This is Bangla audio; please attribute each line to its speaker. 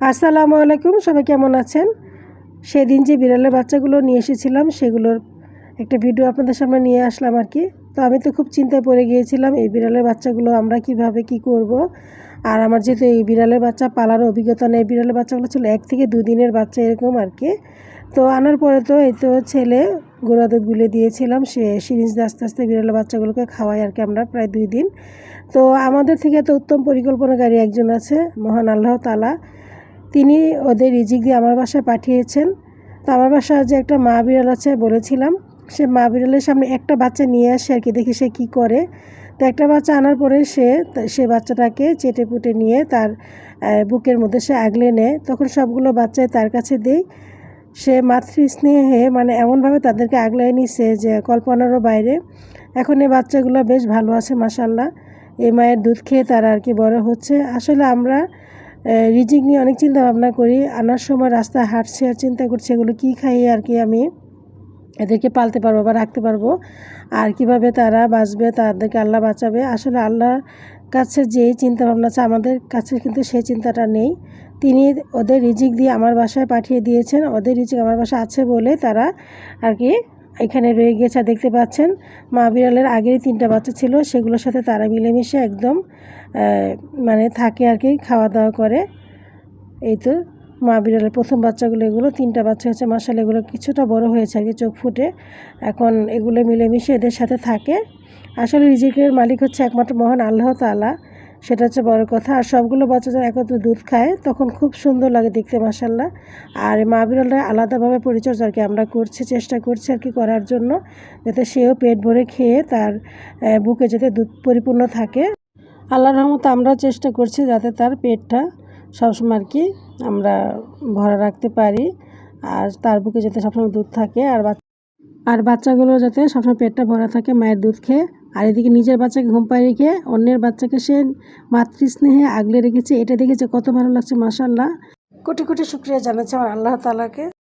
Speaker 1: আসসালামু আলাইকুম, সবাই কেমন আছেন? সেদিন যে বিড়ালের বাচ্চাগুলো নিয়ে এসেছিলাম সেগুলোর একটা ভিডিও আপনাদের সামনে নিয়ে আসলাম আর কি। তো আমি তো খুব চিন্তায় পড়ে গিয়েছিলাম এই বিড়ালের বাচ্চাগুলো আমরা কিভাবে কি করব। আর আমার যেহেতু এই বিড়ালের বাচ্চা পালার অভিজ্ঞতা নেই, বিড়ালের বাচ্চাগুলো ছিল 1 থেকে 2 দিনের বাচ্চা এরকম আর কি। তো আনার পরে তো এই তো ছেলে গুঁড়া দুধ গুলে দিয়েছিলাম, সে সিরিঞ্জ দিয়ে আস্তে আস্তে বিড়ালের বাচ্চাগুলোকে খাওয়াই আর কি আমরা প্রায় 2 দিন। তো আমাদের থেকে তো উত্তম পরিকল্পনাকারী একজন আছে, মহান আল্লাহ তাআলা। তিনি ওদের রিজিক দিয়ে আমার বাসায় পাঠিয়েছেন। তো আমার বাসায় যে একটা মা বিড়াল আছে বলেছিলাম, সে মা বিড়ালের সামনে একটা বাচ্চা নিয়ে আসে আর কি, দেখি সে কী করে। তো একটা বাচ্চা আনার পরে সে বাচ্চাটাকে চেটে পুটে নিয়ে তার বুকের মধ্যে সে আগলে নেয়। তখন সবগুলো বাচ্চাই তার কাছে দেই। সে মাতৃস্নেহে মানে এমনভাবে তাদেরকে আগলে নিছে যে কল্পনারও বাইরে। এখন এই বাচ্চাগুলো বেশ ভালো আছে মাশাআল্লাহ। এই মায়ের দুধ খেয়ে তারা আর কি বড় হচ্ছে। আসলে আমরা রিজিক নিয়ে অনেক চিন্তা ভাবনা করি। আনার সময় রাস্তায় হাঁটছি আর চিন্তা করছি এগুলো কী খাইয়ে আর কি আমি এদেরকে পালতে পারবো বা রাখতে পারবো, আর কিভাবে তারা বাঁচবে, তাদেরকে আল্লাহ বাঁচাবে। আসলে আল্লাহর কাছে যেই চিন্তা ভাবনা আছে আমাদের কাছে কিন্তু সেই চিন্তাটা নেই। তিনি ওদের রিজিক দিয়ে আমার বাসায় পাঠিয়ে দিয়েছেন। ওদের রিজিক আমার বাসায় আছে বলে তারা আর কি এখানে রয়ে গিয়েছে। দেখতে পাচ্ছেন মা বিড়ালের আগেই 3টা বাচ্চা ছিল, সেগুলোর সাথে তারা মিলেমিশে একদম মানে থাকে আর কি, খাওয়া দাওয়া করে। এই তো মা বিড়ালের প্রথম বাচ্চাগুলো, এগুলো 3টা বাচ্চা হয়েছে মাশাআল্লাহ। এগুলো কিছুটা বড় হয়েছে আর কি, চোখ ফুটে। এখন এগুলো মিলেমিশে এদের সাথে থাকে। আসলে রিজিকের মালিক হচ্ছে একমাত্র মহান আল্লাহ তাআলা, সেটা হচ্ছে বড় কথা। আর সবগুলো বাচ্চা যখন একত্রে দুধ খায় তখন খুব সুন্দর লাগে দেখতে মাশাআল্লাহ। আর মা বিড়ালটা আলাদাভাবে পরিচর্যা আর কি আমরা চেষ্টা করছি আর কি করার জন্য, যাতে সেও পেট ভরে খেয়ে তার বুকে যাতে দুধ পরিপূর্ণ থাকে। আল্লাহর রহমতে আমরাও চেষ্টা করছি যাতে তার পেটটা সবসময় আর কি আমরা ভরা রাখতে পারি, আর তার বুকে যাতে সবসময় দুধ থাকে, আর বাচ্চাগুলো যাতে সবসময় পেটটা ভরা থাকে মায়ের দুধ খেয়ে। আর এদিকে নিজের বাচ্চাকে ঘুম পাড়িয়ে রেখে অন্যের বাচ্চাকে সে মাতৃস্নেহে আগলে রেখেছে, এটা দেখেছে কত ভালো লাগছে মাশাআল্লাহ। কোটি কোটি শুকরিয়া জানাচ্ছি আমার আল্লাহ তাআলাকে।